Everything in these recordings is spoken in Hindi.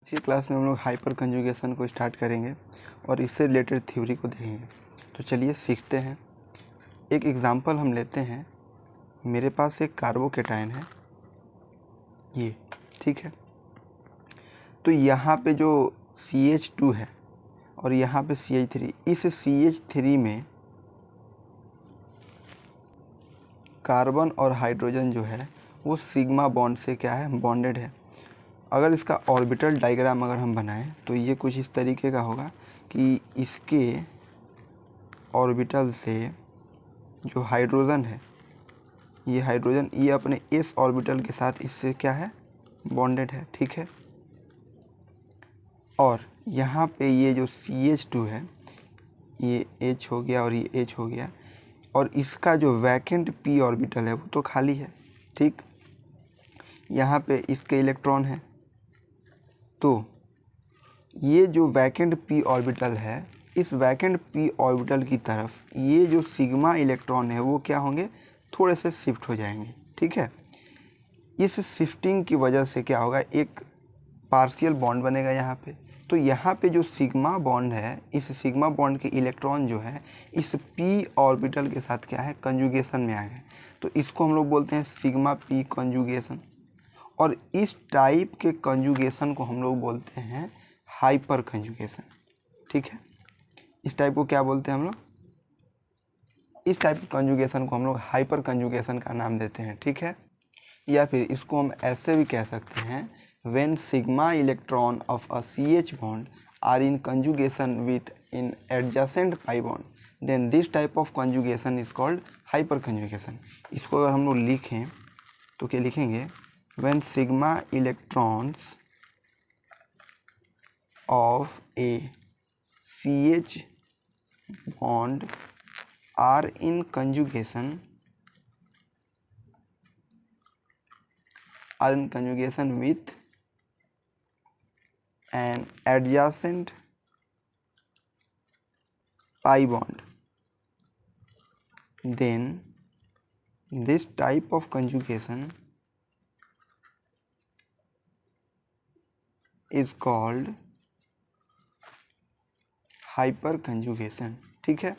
इसी क्लास में हम लोग हाइपर कंजुगेशन को स्टार्ट करेंगे और इससे रिलेटेड थ्योरी को देखेंगे। तो चलिए सीखते हैं। एक एग्जांपल हम लेते हैं। मेरे पास एक कार्बोकेटायन है ये, ठीक है। तो यहाँ पे जो CH2 है और यहाँ पे CH3, इस CH3 में कार्बन और हाइड्रोजन जो है वो सिग्मा बॉन्ड से क्या है, बॉन्डेड है। अगर इसका ऑर्बिटल डायग्राम अगर हम बनाएं तो ये कुछ इस तरीके का होगा कि इसके ऑर्बिटल से जो हाइड्रोजन है, ये हाइड्रोजन ये अपने इस ऑर्बिटल के साथ इससे क्या है, बॉन्डेड है, ठीक है। और यहाँ पे ये जो CH2 है ये H हो गया और ये H हो गया, और इसका जो वैकेंट p ऑर्बिटल है वो तो खाली है, ठीक। यहाँ पे इसके इलेक्ट्रॉन है, तो ये जो वैकेंट p ऑर्बिटल है, इस वैकेंट p ऑर्बिटल की तरफ ये जो सिग्मा इलेक्ट्रॉन है वो क्या होंगे, थोड़े से शिफ्ट हो जाएंगे, ठीक है। इस शिफ्टिंग की वजह से क्या होगा, एक पार्शियल बॉन्ड बनेगा यहाँ पे। तो यहाँ पे जो सिग्मा बॉन्ड है, इस सिग्मा बॉन्ड के इलेक्ट्रॉन जो है इस p ऑर्बिटल के साथ क्या है, कंजुगेशन में आ गए। तो इसको हम लोग बोलते हैं सिग्मा p कंजुगेशन। और इस टाइप के कंजुगेशन को हम लोग बोलते हैं हाइपर कंजुगेशन, ठीक है। इस टाइप को क्या बोलते हैं हम लोग, इस टाइप के कंजुगेशन को हम लोग हाइपर कंजुगेशन का नाम देते हैं, ठीक है। या फिर इसको हम ऐसे भी कह सकते हैं, when sigma electron of a CH bond are in conjugation with an adjacent pi bond, then this type of conjugation is called hyperconjugation। इसको अगर हम लोग लिखें तो क्या लिखेंगे, when sigma electrons of a CH bond are in conjugation with an adjacent pi bond, then this type of conjugation is called hyperconjugation, ठीक है।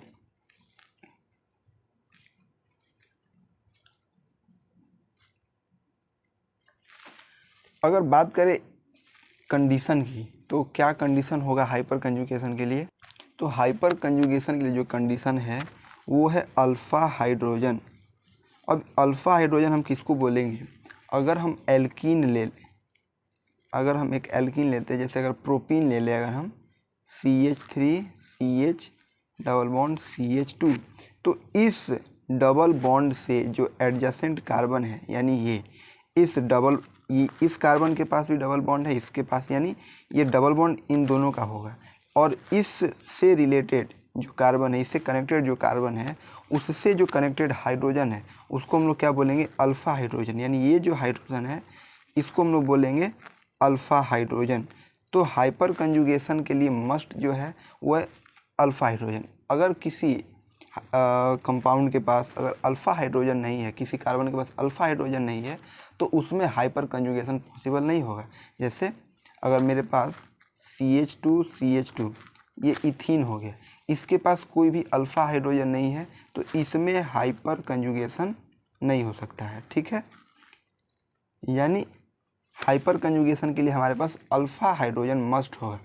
अगर बात करें कंडीशन की, तो क्या कंडीशन होगा हाइपर कंजुगेशन के लिए, तो हाइपर कंजुगेशन के लिए जो कंडीशन है वो है अल्फ़ा हाइड्रोजन। अब अल्फ़ा हाइड्रोजन हम किसको बोलेंगे, अगर हम एल्कीन ले लें, अगर हम एक एल्कीन लेते हैं, जैसे अगर प्रोपीन ले लें, अगर हम CH3 CH double bond CH2, तो इस डबल बॉन्ड से जो एडजेसेंट कार्बन है, यानी ये इस कार्बन के पास भी डबल बॉन्ड है, इसके पास, यानी ये डबल बॉन्ड इन दोनों का होगा। और इससे रिलेटेड जो कार्बन है, इससे कनेक्टेड जो कार्बन है, उससे जो कनेक्टेड हाइड्रोजन है उसको हम लोग क्या बोलेंगे, अल्फ़ा हाइड्रोजन। यानी ये जो हाइड्रोजन है इसको हम लोग बोलेंगे अल्फ़ा हाइड्रोजन। तो हाइपर कंजुगेशन के लिए मस्ट जो है वो है अल्फ़ा हाइड्रोजन। अगर किसी कंपाउंड के पास अगर अल्फ़ा हाइड्रोजन नहीं है, किसी कार्बन के पास अल्फ़ा हाइड्रोजन नहीं है, तो उसमें हाइपर कंजुगेशन पॉसिबल नहीं होगा। जैसे अगर मेरे पास CH2 ये इथीन हो गया, इसके पास कोई भी अल्फ़ा हाइड्रोजन नहीं है, तो इसमें हाइपर कंजुगेशन नहीं हो सकता है, ठीक है। यानी हाइपर कंजुगेशन के लिए हमारे पास अल्फ़ा हाइड्रोजन मस्ट होगा।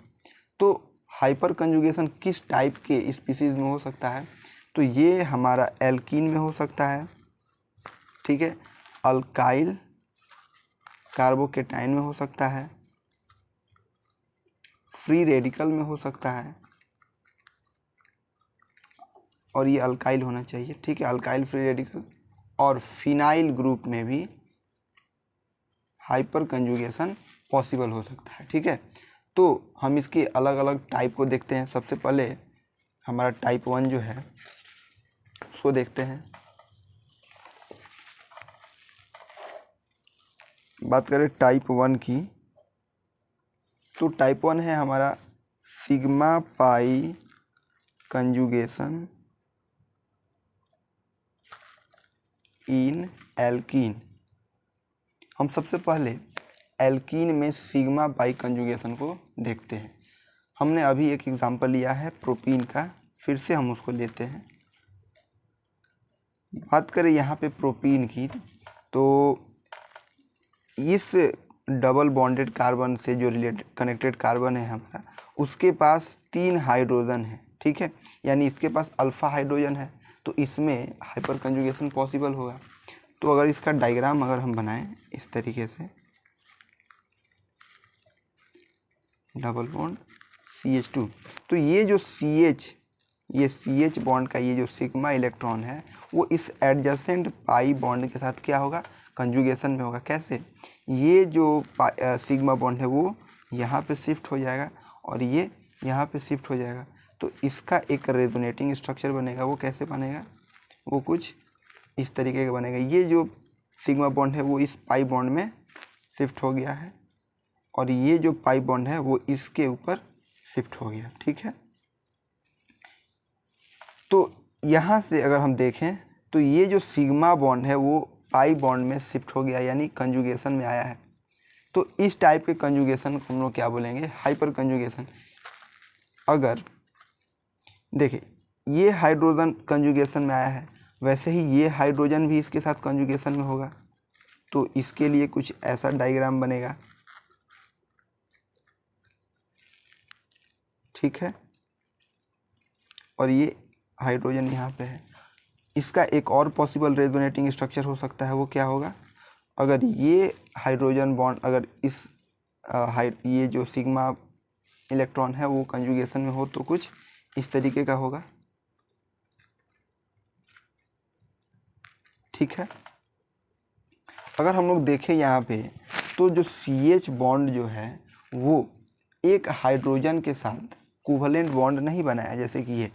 तो हाइपर कंजुगेशन किस टाइप के स्पीसीज़ में हो सकता है, तो ये हमारा एल्कीन में हो सकता है, ठीक है, अल्काइल कार्बोकेटाइन में हो सकता है, फ्री रेडिकल में हो सकता है, और ये अल्काइल होना चाहिए, ठीक है, अल्काइल फ्री रेडिकल। और फिनाइल ग्रुप में भी हाइपर कंजुगेशन पॉसिबल हो सकता है, ठीक है। तो हम इसके अलग अलग टाइप को देखते हैं। सबसे पहले हमारा टाइप 1 जो है उसको देखते हैं। बात करें टाइप 1 की, तो टाइप 1 है हमारा सिग्मा पाई कंजुगेशन इन एल्कीन। हम सबसे पहले एल्कीन में सिग्मा बाई कंजुगेशन को देखते हैं। हमने अभी एक एग्जांपल लिया है प्रोपीन का, फिर से हम उसको लेते हैं। बात करें यहाँ पे प्रोपीन की, तो इस डबल बॉन्डेड कार्बन से जो कनेक्टेड कार्बन है हमारा, उसके पास 3 हाइड्रोजन है, ठीक है, यानी इसके पास अल्फा हाइड्रोजन है, तो इसमें हाइपर कंजुगेशन पॉसिबल होगा। तो अगर इसका डायग्राम अगर हम बनाएं इस तरीके से, डबल बॉन्ड CH2, तो ये जो ये CH बॉन्ड का ये जो सिग्मा इलेक्ट्रॉन है वो इस एडजेसेंट पाई बॉन्ड के साथ क्या होगा, कंजुगेशन में होगा। कैसे, ये जो सिग्मा बॉन्ड है वो यहाँ पे शिफ्ट हो जाएगा और ये यहाँ पे शिफ्ट हो जाएगा, तो इसका एक रेजोनेटिंग स्ट्रक्चर बनेगा। वो कैसे बनेगा, वो कुछ इस तरीके का बनेगा। ये जो सिग्मा बॉन्ड है वो इस पाई बॉन्ड में शिफ्ट हो गया है और ये जो पाई बॉन्ड है वो इसके ऊपर शिफ्ट हो गया, ठीक है। तो यहाँ से अगर हम देखें तो ये जो सिग्मा बॉन्ड है वो पाई बॉन्ड में शिफ्ट हो गया, यानी कंजुगेशन में आया है। तो इस टाइप के कंजुगेशन को हम लोग क्या बोलेंगे, हाइपर कंजुगेशन। अगर देखिए ये हाइड्रोजन कंजुगेशन में आया है, वैसे ही ये हाइड्रोजन भी इसके साथ कंजुगेशन में होगा, तो इसके लिए कुछ ऐसा डायग्राम बनेगा, ठीक है। और ये हाइड्रोजन यहाँ पे है। इसका एक और पॉसिबल रेजोनेटिंग स्ट्रक्चर हो सकता है, वो क्या होगा, अगर ये हाइड्रोजन बॉन्ड अगर इस ये जो सिग्मा इलेक्ट्रॉन है वो कंजुगेशन में हो तो कुछ इस तरीके का होगा, ठीक है। अगर हम लोग देखें यहाँ पे तो जो CH बॉन्ड जो है वो एक हाइड्रोजन के साथ कोवलेंट बॉन्ड नहीं बनाया, जैसे कि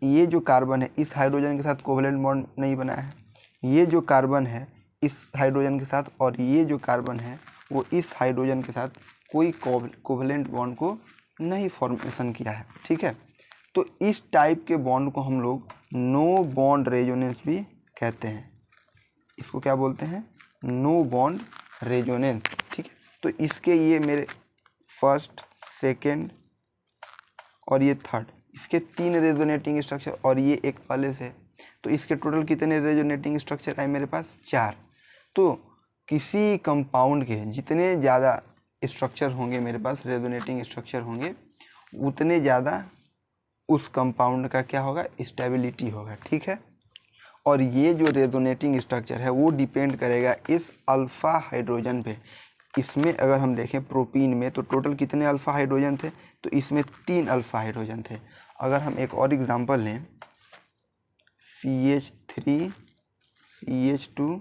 ये जो कार्बन है इस हाइड्रोजन के साथ कोवलेंट बॉन्ड नहीं बनाया है, ये जो कार्बन है इस हाइड्रोजन के साथ, और ये जो कार्बन है वो इस हाइड्रोजन के साथ कोई कोवलेंट बॉन्ड को नहीं फॉर्मेशन किया है, ठीक है। तो इस टाइप के बॉन्ड को हम लोग नो बॉन्ड रेजोनेंस भी कहते हैं। इसको क्या बोलते हैं, नो बॉन्ड रेजोनेंस, ठीक है। तो इसके ये मेरे फर्स्ट, सेकेंड और ये थर्ड, इसके 3 रेजोनेटिंग स्ट्रक्चर और ये एक पहले से, तो इसके टोटल कितने रेजोनेटिंग स्ट्रक्चर आए मेरे पास, 4। तो किसी कंपाउंड के जितने ज़्यादा स्ट्रक्चर होंगे मेरे पास, रेजोनेटिंग स्ट्रक्चर होंगे, उतने ज़्यादा उस कंपाउंड का क्या होगा, स्टेबिलिटी होगा, ठीक है। और ये जो रेजोनेटिंग स्ट्रक्चर है वो डिपेंड करेगा इस अल्फ़ा हाइड्रोजन पे। इसमें अगर हम देखें प्रोपीन में तो टोटल कितने अल्फ़ा हाइड्रोजन थे, तो इसमें 3 अल्फ़ा हाइड्रोजन थे। अगर हम एक और एग्जांपल लें, CH3 CH2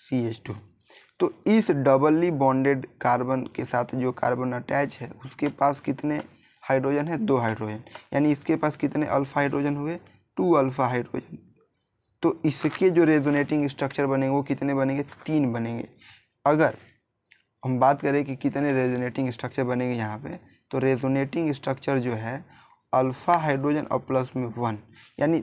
CH2, तो इस डबली बॉन्डेड कार्बन के साथ जो कार्बन अटैच है उसके पास कितने हाइड्रोजन है, 2 हाइड्रोजन, यानी इसके पास कितने अल्फ़ा हाइड्रोजन हुए, 2 अल्फ़ा हाइड्रोजन। तो इसके जो रेजोनेटिंग स्ट्रक्चर बनेंगे वो कितने बनेंगे, 3 बनेंगे। अगर हम बात करें कि कितने रेजोनेटिंग स्ट्रक्चर बनेंगे यहाँ पे, तो रेजोनेटिंग स्ट्रक्चर जो है अल्फ़ा हाइड्रोजन और प्लस में 1, यानी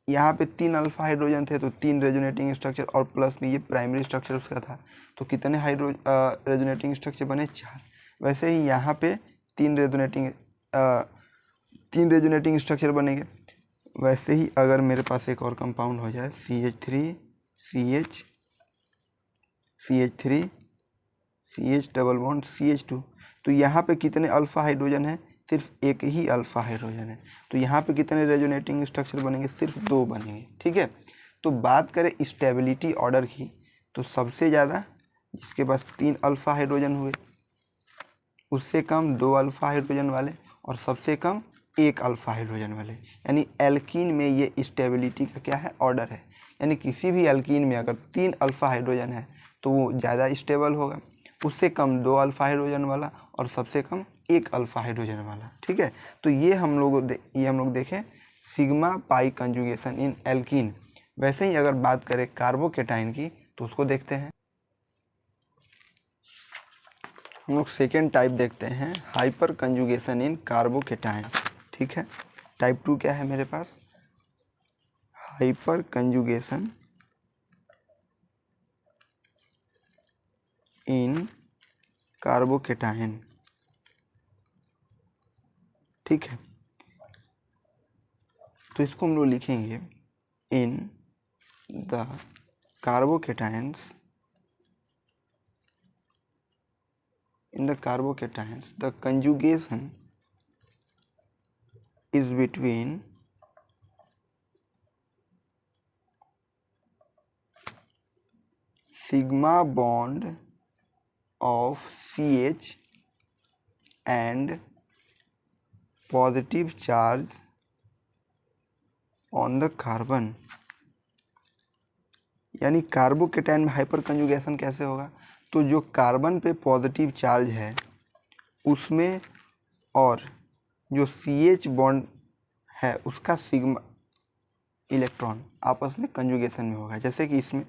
यहाँ पे 3 अल्फ़ा हाइड्रोजन थे तो 3 रेजोनेटिंग स्ट्रक्चर और प्लस में ये प्राइमरी स्ट्रक्चर उसका था, तो कितने रेजोनेटिंग स्ट्रक्चर बने, 4। वैसे ही यहाँ पे 3 रेजोनेटिंग स्ट्रक्चर बनेंगे। वैसे ही अगर मेरे पास एक और कंपाउंड हो जाए CH3 CH double bond CH2, तो यहाँ पे कितने अल्फ़ा हाइड्रोजन है, सिर्फ एक ही अल्फ़ा हाइड्रोजन है, तो यहाँ पे कितने रेजोनेटिंग स्ट्रक्चर बनेंगे, सिर्फ 2 बनेंगे, ठीक है। तो बात करें स्टेबिलिटी ऑर्डर की, तो सबसे ज़्यादा जिसके पास 3 अल्फ़ा हाइड्रोजन हुए, उससे कम 2 अल्फ़ा हाइड्रोजन वाले, और सबसे कम 1 अल्फ़ा हाइड्रोजन वाले, यानी एल्कीन में ये स्टेबिलिटी का क्या है, ऑर्डर है। यानी किसी भी एल्कीन में अगर 3 अल्फ़ा हाइड्रोजन है तो वो ज़्यादा स्टेबल होगा, उससे कम 2 अल्फ़ा हाइड्रोजन वाला, और सबसे कम 1 अल्फ़ा हाइड्रोजन वाला, ठीक है। तो ये हम लोग देखें सिग्मा पाई कंजुगेशन इन एल्कीन। वैसे ही अगर बात करें कार्बोकेटाइन की तो उसको देखते हैं। हम लोग सेकेंड टाइप देखते हैं, हाइपर कंजुगेशन इन कार्बोकेटाइन, ठीक है। टाइप 2 क्या है मेरे पास, हाइपर कंजुगेशन इन कार्बोकेटायन, ठीक है। तो इसको हम लोग लिखेंगे in the carbocations, the conjugation is between sigma bond of CH and positive charge on the carbon। यानी कार्बोकेटायन में हाइपर कंजुगेशन कैसे होगा, तो जो कार्बन पे पॉजिटिव चार्ज है उसमें और जो CH बॉन्ड है उसका सिग्मा इलेक्ट्रॉन आपस में कंजुगेशन में होगा। जैसे कि इसमें,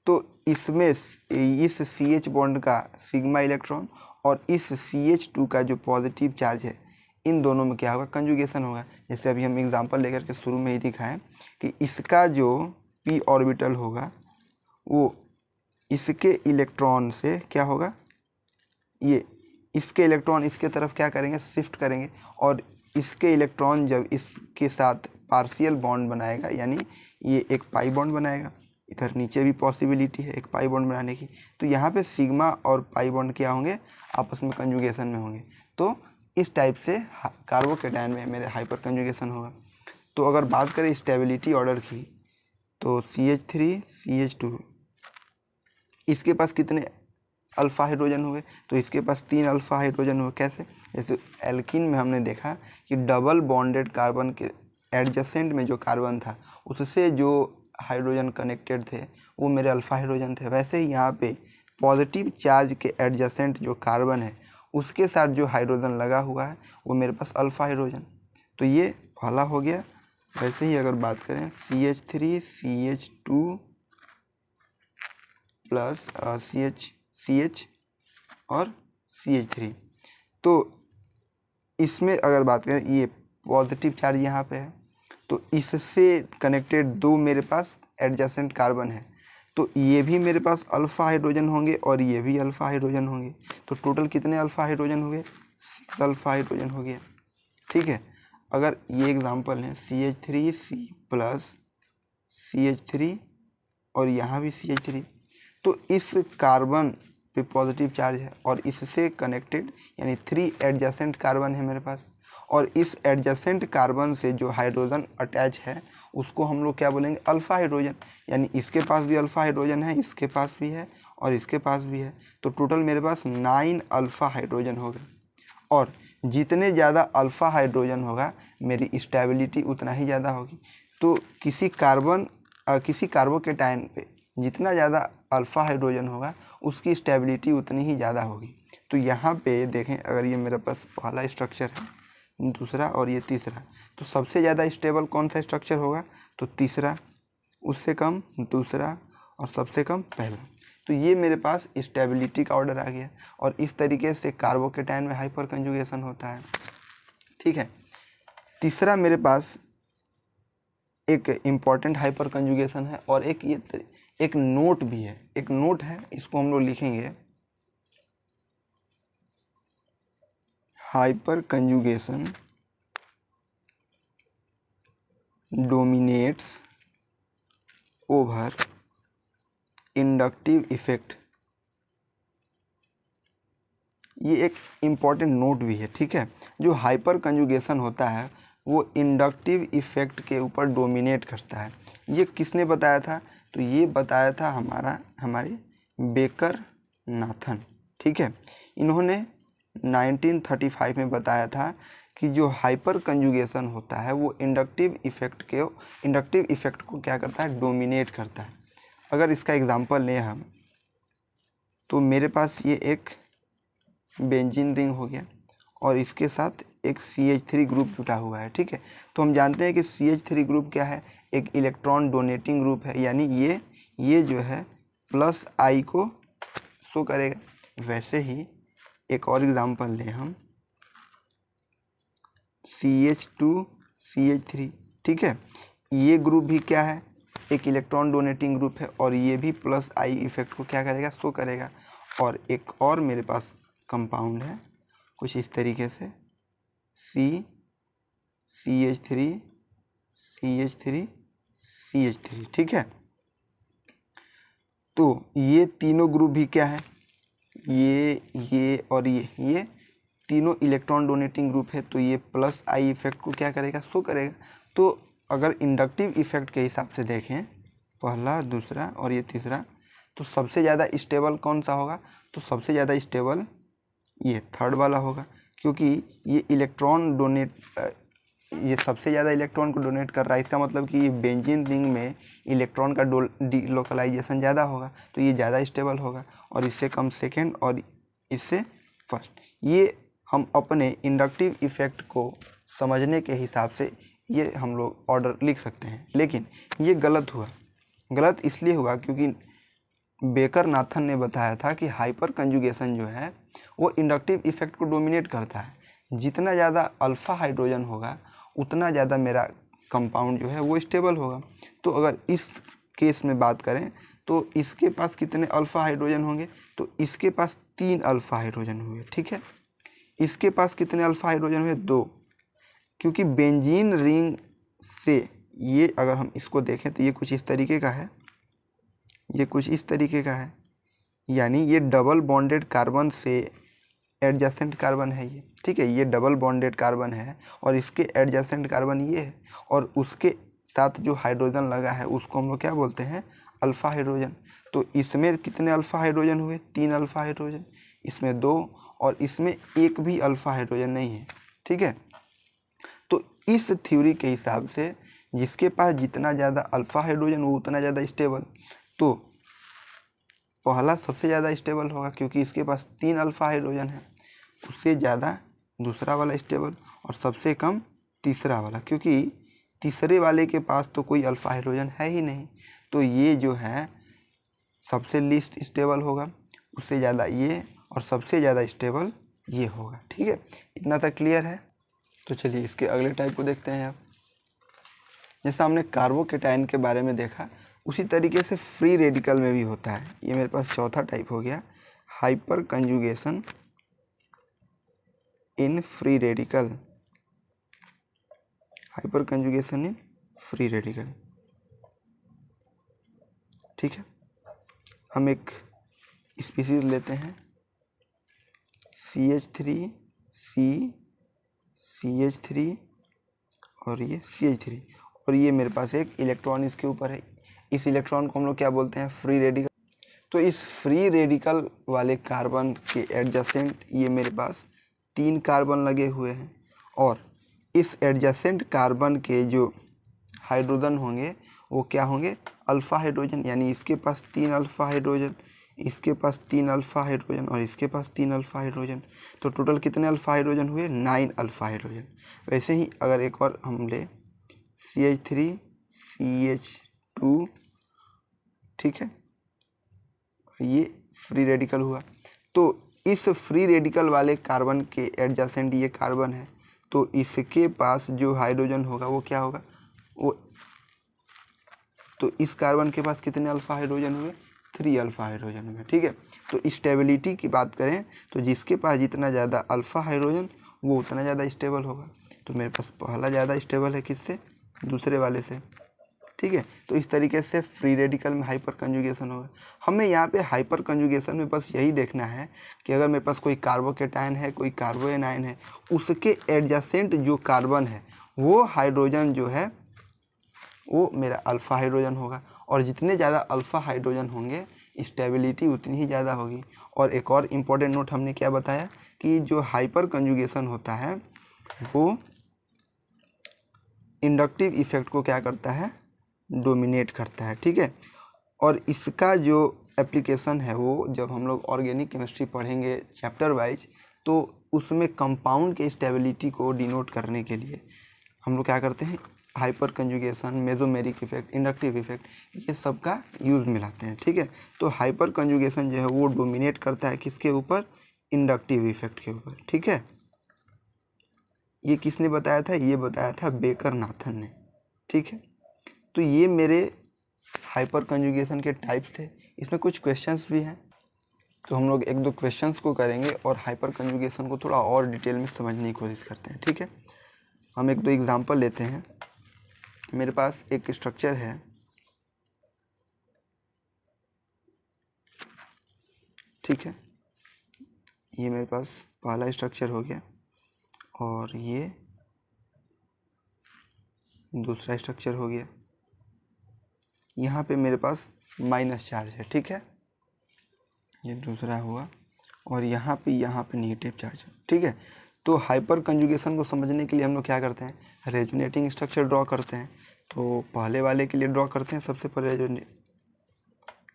तो इसमें इस CH बॉन्ड का सिग्मा इलेक्ट्रॉन और इस CH2 का जो पॉजिटिव चार्ज है इन दोनों में क्या होगा, कंजुगेशन होगा। जैसे अभी हम एग्जांपल लेकर के शुरू में ही दिखाएं कि इसका जो p ऑर्बिटल होगा वो इसके इलेक्ट्रॉन से क्या होगा, ये इसके इलेक्ट्रॉन इसके तरफ क्या करेंगे, शिफ्ट करेंगे, और इसके इलेक्ट्रॉन जब इसके साथ पार्शियल बॉन्ड बनाएगा यानी ये एक पाई बॉन्ड बनाएगा, इधर नीचे भी पॉसिबिलिटी है एक पाई बॉन्ड बनाने की, तो यहाँ पे सिग्मा और पाई बॉन्ड क्या होंगे, आपस में कंजुगेशन में होंगे। तो इस टाइप से कार्बोकेटायन में मेरे हाइपर कंजुगेशन होगा। तो अगर बात करें स्टेबिलिटी ऑर्डर की, तो CH3 CH2 इसके पास कितने अल्फ़ा हाइड्रोजन हुए, तो इसके पास 3 अल्फ़ा हाइड्रोजन हुए। कैसे, जैसे एल्कीन में हमने देखा कि डबल बॉन्डेड कार्बन के एडजेसेंट में जो कार्बन था उससे जो हाइड्रोजन कनेक्टेड थे वो मेरे अल्फ़ा हाइड्रोजन थे। वैसे ही यहाँ पे पॉजिटिव चार्ज के एडजेसेंट जो कार्बन है उसके साथ जो हाइड्रोजन लगा हुआ है वो मेरे पास अल्फ़ा हाइड्रोजन, तो ये पहला हो गया। वैसे ही अगर बात करें CH3 CH2 प्लस CH और CH3, तो इसमें अगर बात करें ये पॉजिटिव चार्ज यहाँ पे है, तो इससे कनेक्टेड दो मेरे पास एडजेसेंट कार्बन है, तो ये भी मेरे पास अल्फ़ा हाइड्रोजन होंगे और ये भी अल्फ़ा हाइड्रोजन होंगे। तो टोटल कितने अल्फ़ा हाइड्रोजन हो गए, 6 अल्फ़ा हाइड्रोजन हो गया, ठीक है। अगर ये एग्जांपल है CH3C प्लस CH3 और यहाँ भी CH3, तो इस कार्बन पे पॉजिटिव चार्ज है और इससे कनेक्टेड यानी 3 एडजेसेंट कार्बन है मेरे पास, और इस एडजेसेंट कार्बन से जो हाइड्रोजन अटैच है उसको हम लोग क्या बोलेंगे, अल्फ़ा हाइड्रोजन। यानी इसके पास भी अल्फ़ा हाइड्रोजन है, इसके पास भी है और इसके पास भी है, तो टोटल मेरे पास 9 अल्फ़ा हाइड्रोजन हो गए। और जितने ज़्यादा अल्फ़ा हाइड्रोजन होगा मेरी स्टेबिलिटी उतना ही ज़्यादा होगी। तो किसी कार्बोकेटायन पे जितना ज़्यादा अल्फ़ा हाइड्रोजन होगा उसकी स्टेबिलिटी उतनी ही ज़्यादा होगी। तो यहाँ पे देखें, अगर ये मेरे पास पहला स्ट्रक्चर है, दूसरा और ये तीसरा, तो सबसे ज़्यादा स्टेबल कौन सा स्ट्रक्चर होगा, तो तीसरा, उससे कम दूसरा और सबसे कम पहला। तो ये मेरे पास स्टेबिलिटी का ऑर्डर आ गया और इस तरीके से कार्बोकेटायन में हाइपर कंजुगेशन होता है, ठीक है। तीसरा मेरे पास एक इम्पॉर्टेंट हाइपर कंजुगेशन है और एक नोट भी है, एक नोट है, इसको हम लोग लिखेंगे hyper conjugation dominates over inductive effect. ये एक इम्पॉर्टेंट नोट भी है, ठीक है। जो हाइपर कंजुगेशन होता है वो इंडक्टिव इफेक्ट के ऊपर डोमिनेट करता है। ये किसने बताया था, तो ये बताया था हमारे बेकर नाथन, ठीक है। इन्होंने 1935 में बताया था कि जो हाइपर कंजुगेशन होता है वो इंडक्टिव इफेक्ट को क्या करता है, डोमिनेट करता है। अगर इसका एग्जांपल लें हम, तो मेरे पास ये एक बेंजीन रिंग हो गया और इसके साथ एक CH3 ग्रुप जुटा हुआ है, ठीक है। तो हम जानते हैं कि CH3 ग्रुप क्या है, एक इलेक्ट्रॉन डोनेटिंग ग्रुप है, यानी ये जो है प्लस I को शो करेगा। वैसे ही एक और एग्जांपल लें हम, CH2 CH3, ठीक है। ये ग्रुप भी क्या है, एक इलेक्ट्रॉन डोनेटिंग ग्रुप है और ये भी प्लस I इफेक्ट को क्या करेगा, शो करेगा। और एक और मेरे पास कंपाउंड है कुछ इस तरीके से CH3 CH3 CH3, ठीक है। तो ये तीनों ग्रुप भी क्या है, ये और ये तीनों इलेक्ट्रॉन डोनेटिंग ग्रुप है, तो ये प्लस आई इफेक्ट को क्या करेगा, शो करेगा। तो अगर इंडक्टिव इफेक्ट के हिसाब से देखें, पहला, दूसरा और ये तीसरा, तो सबसे ज़्यादा स्टेबल कौन सा होगा, तो सबसे ज़्यादा स्टेबल ये थर्ड वाला होगा, क्योंकि ये इलेक्ट्रॉन डोनेट, ये सबसे ज़्यादा इलेक्ट्रॉन को डोनेट कर रहा है। इसका मतलब कि ये बेंजीन रिंग में इलेक्ट्रॉन का डिलोकलाइजेशन ज़्यादा होगा, तो ये ज़्यादा स्टेबल होगा, और इससे कम सेकेंड और इससे फर्स्ट। ये हम अपने इंडक्टिव इफेक्ट को समझने के हिसाब से ये हम लोग ऑर्डर लिख सकते हैं, लेकिन ये गलत हुआ। गलत इसलिए हुआ क्योंकि बेकर नाथन ने बताया था कि हाइपर कंजुगेशन जो है वो इंडक्टिव इफेक्ट को डोमिनेट करता है। जितना ज़्यादा अल्फ़ा हाइड्रोजन होगा उतना ज़्यादा मेरा कंपाउंड जो है वो स्टेबल होगा। तो अगर इस केस में बात करें तो इसके पास कितने अल्फ़ा हाइड्रोजन होंगे, तो इसके पास 3 अल्फ़ा हाइड्रोजन होंगे, ठीक है। इसके पास कितने अल्फ़ा हाइड्रोजन हुए, 2, क्योंकि बेंजीन रिंग से ये अगर हम इसको देखें तो ये कुछ इस तरीके का है, ये कुछ इस तरीके का है, यानी ये डबल बॉन्डेड कार्बन से एडजेसेंट कार्बन है ये, ठीक है। ये डबल बॉन्डेड कार्बन है और इसके एडजेसेंट कार्बन ये है, और उसके साथ जो हाइड्रोजन लगा है उसको हम लोग क्या बोलते हैं, अल्फ़ा हाइड्रोजन। तो इसमें कितने अल्फ़ा हाइड्रोजन हुए, 3 अल्फ़ा हाइड्रोजन, इसमें 2 और इसमें एक भी अल्फ़ा हाइड्रोजन नहीं है, ठीक है। तो इस थ्योरी के हिसाब से जिसके पास जितना ज़्यादा अल्फ़ा हाइड्रोजन वो उतना ज़्यादा स्टेबल। तो पहला सबसे ज़्यादा स्टेबल होगा क्योंकि इसके पास 3 अल्फ़ा हाइड्रोजन है, उससे ज़्यादा दूसरा वाला स्टेबल, और सबसे कम तीसरा वाला, क्योंकि तीसरे वाले के पास तो कोई अल्फ़ा हाइड्रोजन है ही नहीं। तो ये जो है सबसे लीस्ट स्टेबल होगा, उससे ज़्यादा ये, और सबसे ज़्यादा स्टेबल ये होगा, ठीक है। इतना तक क्लियर है। तो चलिए इसके अगले टाइप को देखते हैं। आप जैसा हमने कार्बोकेटाइन के बारे में देखा उसी तरीके से फ्री रेडिकल में भी होता है। ये मेरे पास चौथा टाइप हो गया, hyper conjugation in free radical, hyper conjugation in free radical, ठीक है। हम एक स्पीसीज लेते हैं CH3 CH3 और ये CH3, और ये मेरे पास एक इलेक्ट्रॉन इसके ऊपर है। इस इलेक्ट्रॉन को हम लोग क्या बोलते हैं, फ्री रेडिकल। तो इस फ्री रेडिकल वाले कार्बन के एडजेसेंट ये मेरे पास 3 कार्बन लगे हुए हैं, और इस एडजेसेंट कार्बन के जो हाइड्रोजन होंगे वो क्या होंगे, अल्फ़ा हाइड्रोजन, यानी इसके पास 3 अल्फ़ा हाइड्रोजन, इसके पास 3 अल्फ़ा हाइड्रोजन और इसके पास 3 अल्फ़ा हाइड्रोजन। तो टोटल कितने अल्फ़ा हाइड्रोजन हुए, 9 अल्फ़ा हाइड्रोजन। वैसे ही अगर एक और हम ले CH3 CH2, ठीक है, ये फ्री रेडिकल हुआ। तो इस फ्री रेडिकल वाले कार्बन के एडजेसेंट ये कार्बन है, तो इसके पास जो हाइड्रोजन होगा वो क्या होगा, वो, तो इस कार्बन के पास कितने अल्फ़ा हाइड्रोजन हुए, 3 अल्फ़ा हाइड्रोजन हुए, ठीक है। तो स्टेबिलिटी की बात करें तो जिसके पास जितना ज़्यादा अल्फ़ा हाइड्रोजन वो उतना ज़्यादा स्टेबल होगा। तो मेरे पास पहला ज़्यादा स्टेबल है किससे, दूसरे वाले से, ठीक है। तो इस तरीके से फ्री रेडिकल में हाइपर कंजुगेशन होगा। हमें यहाँ पे हाइपर कंजुगेशन में बस यही देखना है कि अगर मेरे पास कोई कार्बोकेटाइन है, कोई कार्बोएनाइन है, उसके एडजेसेंट जो कार्बन है वो हाइड्रोजन जो है वो मेरा अल्फ़ा हाइड्रोजन होगा, और जितने ज़्यादा अल्फ़ा हाइड्रोजन होंगे स्टेबिलिटी उतनी ही ज़्यादा होगी। और एक और इम्पॉर्टेंट नोट हमने क्या बताया कि जो हाइपर कंजुगेशन होता है वो इंडक्टिव इफेक्ट को क्या करता है, डोमिनेट करता है, ठीक है। और इसका जो एप्लीकेशन है वो जब हम लोग ऑर्गेनिक केमिस्ट्री पढ़ेंगे चैप्टर वाइज, तो उसमें कंपाउंड के स्टेबिलिटी को डिनोट करने के लिए हम लोग क्या करते हैं, hyper conjugation, mesomeric effect, inductive effect, ये सब का यूज़ मिलाते हैं, ठीक है। तो हाइपर कंजुगेशन जो है वो डोमिनेट करता है किसके ऊपर, इंडक्टिव इफेक्ट के ऊपर, ठीक है। ये किसने बताया था, ये बताया था बेकर नाथन ने, ठीक है। तो ये मेरे हाइपर कंजुगेशन के टाइप्स थे। इसमें कुछ क्वेश्चंस भी हैं। तो हम लोग एक दो क्वेश्चंस को करेंगे और हाइपर कंजुगेशन को थोड़ा और डिटेल में समझने की कोशिश करते हैं। ठीक है, हम एक दो एग्जांपल लेते हैं। मेरे पास एक स्ट्रक्चर है, ठीक है, ये मेरे पास पहला स्ट्रक्चर हो गया और ये दूसरा स्ट्रक्चर हो गया। यहाँ पे मेरे पास माइनस चार्ज है, ठीक है, ये दूसरा हुआ और यहाँ पे नेगेटिव चार्ज है। ठीक है, तो हाइपर कंजुगेशन को समझने के लिए हम लोग क्या करते हैं, रेजोनेटिंग स्ट्रक्चर ड्रॉ करते हैं। तो पहले वाले के लिए ड्रॉ करते हैं सबसे पहले।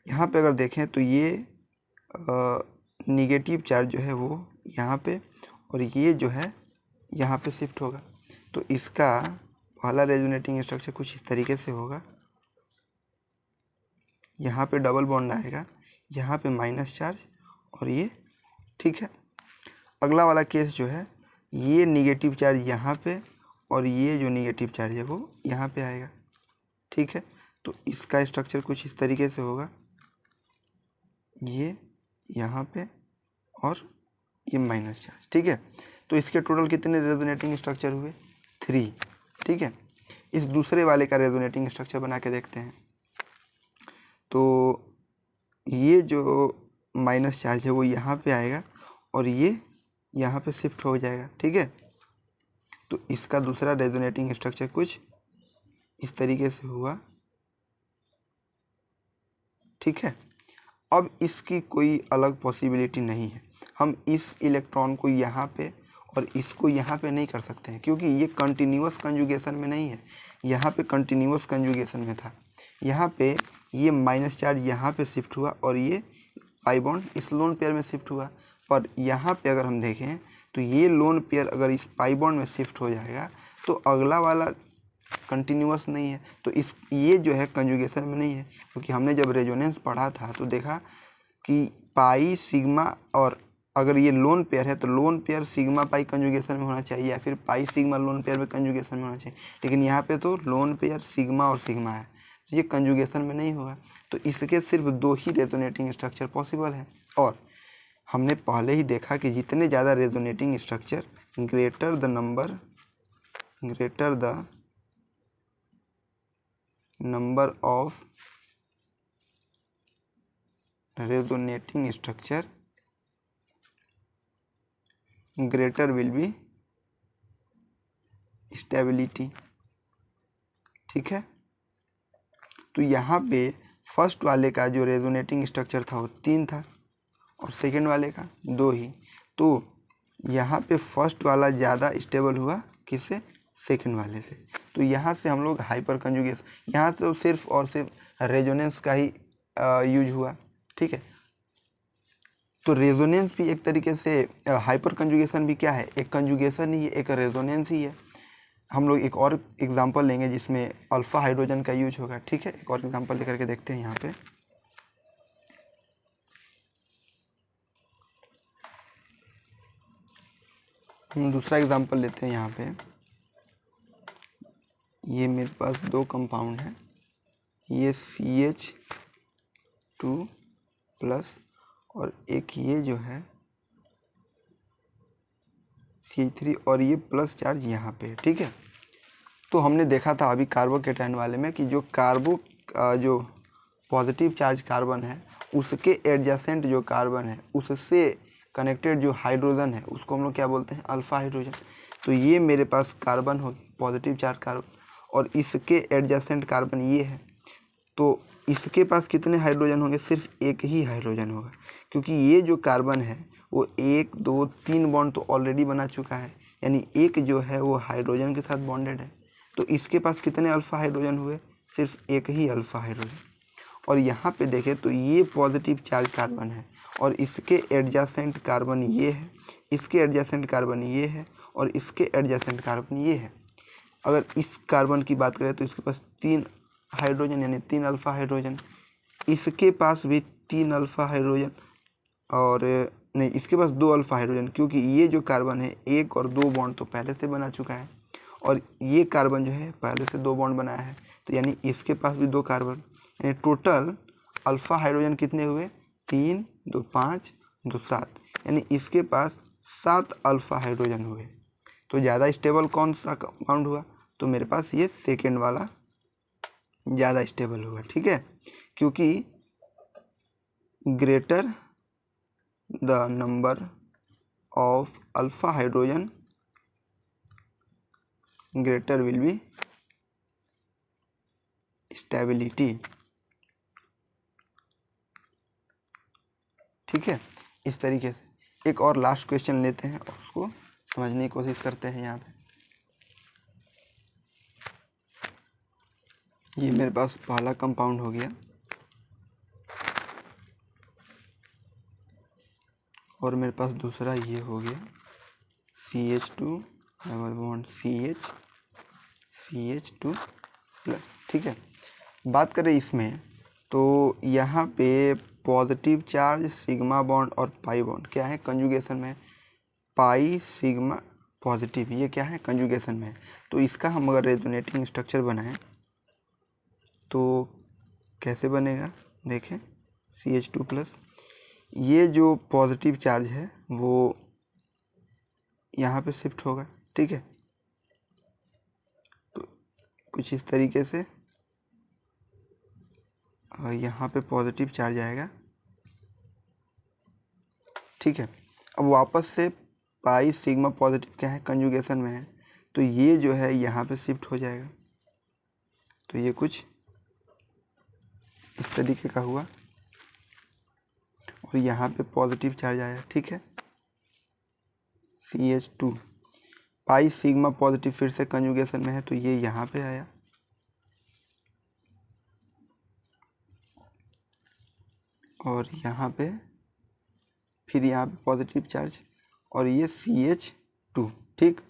यहाँ पे अगर देखें तो ये निगेटिव चार्ज जो है वो यहाँ पे और ये जो है यहाँ पे शिफ्ट होगा। तो इसका पहला रेजोनेटिंग स्ट्रक्चर कुछ इस तरीके से होगा, यहाँ पे डबल बॉन्ड आएगा, यहाँ पे माइनस चार्ज और ये, ठीक है। अगला वाला केस जो है, ये निगेटिव चार्ज यहाँ पे और ये जो निगेटिव चार्ज है वो यहाँ पे आएगा, ठीक है। तो इसका स्ट्रक्चर कुछ इस तरीके से होगा, ये यहाँ पे और ये माइनस चार्ज, ठीक है। तो इसके टोटल कितने रेजोनेटिंग स्ट्रक्चर हुए, 3, ठीक है। इस दूसरे वाले का रेजोनेटिंग स्ट्रक्चर बना के देखते हैं। तो ये जो माइनस चार्ज है वो यहाँ पे आएगा और ये यहाँ पे शिफ्ट हो जाएगा, ठीक है। तो इसका दूसरा रेजोनेटिंग स्ट्रक्चर कुछ इस तरीके से हुआ, ठीक है। अब इसकी कोई अलग पॉसिबिलिटी नहीं है, हम इस इलेक्ट्रॉन को यहाँ पे और इसको यहाँ पे नहीं कर सकते हैं क्योंकि ये कंटिन्यूअस कंजुगेशन में नहीं है। यहाँ पे कंटिन्यूअस कंजुगेशन में था, यहाँ पे ये माइनस चार्ज यहाँ पे शिफ्ट हुआ और ये पाई बॉन्ड इस लोन पेयर में शिफ्ट हुआ। पर यहाँ पे अगर हम देखें तो ये लोन पेयर अगर इस पाई बॉन्ड में शिफ्ट हो जाएगा तो अगला वाला कंटिन्यूअस नहीं है, तो इस ये जो है कंजुगेशन में नहीं है। क्योंकि हमने जब रेजोनेंस पढ़ा था तो देखा कि पाई सिग्मा, और अगर ये लोन पेयर है तो lone pair sigma pi conjugation में होना चाहिए या फिर पाई सिग्मा लोन पेयर में कंजुगेशन में होना चाहिए। लेकिन यहाँ पे तो लोन पेयर सिग्मा और सिग्मा है, तो ये कंजुगेशन में नहीं होगा। तो इसके सिर्फ 2 ही रेजोनेटिंग स्ट्रक्चर पॉसिबल है। और हमने पहले ही देखा कि जितने ज़्यादा resonating structure greater the number of resonating structure greater will be stability, ठीक है। तो यहाँ पे फर्स्ट वाले का जो रेजोनेटिंग स्ट्रक्चर था वो 3 था और सेकेंड वाले का 2 ही। तो यहाँ पे फर्स्ट वाला ज़्यादा स्टेबल हुआ किससे, सेकेंड वाले से। तो यहाँ से हम लोग हाइपर कंजुगेशन, यहाँ तो सिर्फ और सिर्फ रेजोनेंस का ही यूज हुआ, ठीक है। तो रेजोनेंस भी एक तरीके से हाइपर कंजुगेशन भी क्या है, एक कंजुगेशन ही है, एक रेजोनेंस ही है। हम लोग एक और एग्जांपल लेंगे जिसमें अल्फा हाइड्रोजन का यूज होगा, ठीक है। एक और एग्जांपल लेकर के देखते हैं। यहाँ पे हम दूसरा एग्जांपल लेते हैं। यहाँ पे ये मेरे पास 2 कंपाउंड हैं, ये CH2+ और एक ये जो है CH3 और ये प्लस चार्ज यहाँ पे, ठीक है। तो हमने देखा था अभी कार्बोकेटायन वाले में कि जो जो पॉजिटिव चार्ज कार्बन है उसके एडजेसेंट जो कार्बन है उससे कनेक्टेड जो हाइड्रोजन है उसको हम लोग क्या बोलते हैं, अल्फा हाइड्रोजन। तो ये मेरे पास कार्बन होगी पॉजिटिव चार्ज कार्बन और इसके एडजेसेंट कार्बन ये है। तो इसके पास कितने हाइड्रोजन होंगे, सिर्फ एक ही हाइड्रोजन होगा क्योंकि ये जो कार्बन है वो 1 2 3 बॉन्ड तो ऑलरेडी बना चुका है, यानी एक जो है वो हाइड्रोजन के साथ बॉन्डेड है। तो इसके पास कितने अल्फा हाइड्रोजन हुए, सिर्फ एक ही अल्फा हाइड्रोजन। और यहाँ पे देखें तो ये पॉजिटिव चार्ज कार्बन है और इसके एडजेसेंट कार्बन ये है, इसके एडजेसेंट कार्बन ये है और इसके एडजेसेंट कार्बन ये है। अगर इस कार्बन की बात करें तो इसके पास 3 हाइड्रोजन यानी 3 अल्फा हाइड्रोजन, इसके पास भी 3 अल्फा हाइड्रोजन और नहीं, इसके पास 2 अल्फा हाइड्रोजन क्योंकि ये जो कार्बन है 1 और 2 बॉन्ड तो पहले से बना चुका है और ये कार्बन जो है पहले से 2 बॉन्ड बनाया है। तो यानी इसके पास भी 2 कार्बन, यानी टोटल अल्फा हाइड्रोजन कितने हुए, 3 2 5 2 7, यानी इसके पास 7 अल्फा हाइड्रोजन हुए। तो ज़्यादा स्टेबल कौन सा कंपाउंड हुआ? तो मेरे पास ये सेकेंड वाला ज़्यादा स्टेबल हुआ, ठीक है, क्योंकि greater the number of alpha hydrogen greater will be stability. ठीक है, इस तरीके से एक और लास्ट क्वेश्चन लेते हैं और उसको समझने की कोशिश करते हैं। यहाँ पे ये मेरे पास पहला कंपाउंड हो गया और मेरे पास दूसरा ये हो गया CH2 double bond CH2 plus. ठीक है, बात करें इसमें तो यहाँ पे पॉजिटिव चार्ज सिग्मा बॉन्ड और पाई बॉन्ड क्या है कंजुगेशन में, पाई सिग्मा पॉजिटिव, ये क्या है कंजुगेशन में। तो इसका हम अगर रेजोनेटिंग स्ट्रक्चर बनाएं तो कैसे बनेगा, देखें CH2 प्लस, ये जो पॉजिटिव चार्ज है वो यहाँ पे शिफ्ट होगा। ठीक है, तो कुछ इस तरीके से यहाँ पे पॉजिटिव चार्ज आएगा। ठीक है, अब वापस से पाई सिग्मा पॉजिटिव क्या है कंजुगेशन में है, तो ये जो है यहाँ पे शिफ्ट हो जाएगा। तो ये कुछ इस तरीके का हुआ और यहाँ पे पॉजिटिव चार्ज आया। ठीक है, CH2 पाई सिग्मा पॉजिटिव फिर से कंजुगेशन में है तो ये यहाँ पे आया और यहाँ पे फिर यहाँ पे पॉजिटिव चार्ज और ये CH2। ठीक,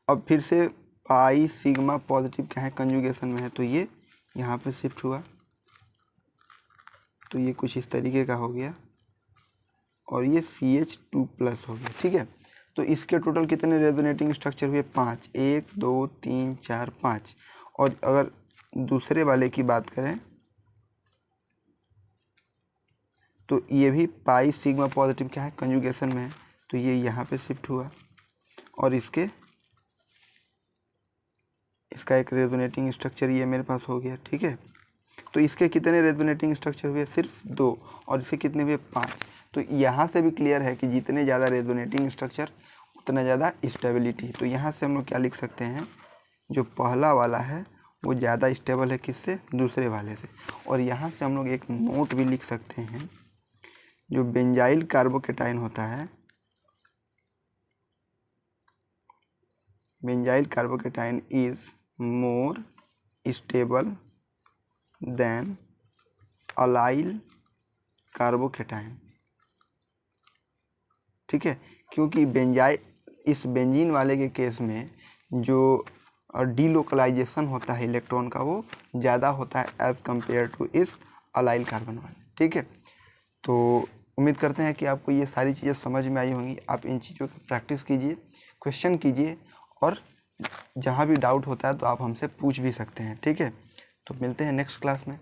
अब फिर से पाई सिग्मा पॉजिटिव क्या है कंजुगेशन में है तो ये यहाँ पे शिफ्ट हुआ, तो ये कुछ इस तरीके का हो गया और ये CH2 प्लस हो गया। ठीक है, तो इसके टोटल कितने रेजोनेटिंग स्ट्रक्चर हुए 5, 1 2 3 4 5। और अगर दूसरे वाले की बात करें तो ये भी पाई सिग्मा पॉजिटिव क्या है कंजुगेशन में है तो ये यहाँ पे शिफ्ट हुआ और इसका एक रेजोनेटिंग स्ट्रक्चर ये मेरे पास हो गया। ठीक है, तो इसके कितने रेजोनेटिंग स्ट्रक्चर हुए, सिर्फ 2, और इसके कितने हुए 5। तो यहाँ से भी क्लियर है कि जितने ज़्यादा रेजोनेटिंग स्ट्रक्चर उतना ज़्यादा स्टेबिलिटी। तो यहाँ से हम लोग क्या लिख सकते हैं, जो पहला वाला है वो ज़्यादा स्टेबल है किससे, दूसरे वाले से। और यहाँ से हम लोग एक नोट भी लिख सकते हैं, जो बेंजाइल कार्बोकेटाइन होता है, benzyl carbocation is more stable then allyl carbocation. ठीक है, क्योंकि इस बेंजीन वाले के केस में जो डीलोकलाइजेशन होता है इलेक्ट्रॉन का वो ज़्यादा होता है एज़ कंपेयर टू इस अलाइल कार्बन वाले। ठीक है, तो उम्मीद करते हैं कि आपको ये सारी चीज़ें समझ में आई होंगी। आप इन चीज़ों की प्रैक्टिस कीजिए, क्वेश्चन कीजिए और जहाँ भी डाउट होता है तो आप हमसे पूछ भी सकते हैं। ठीक है, तो मिलते हैं नेक्स्ट क्लास में।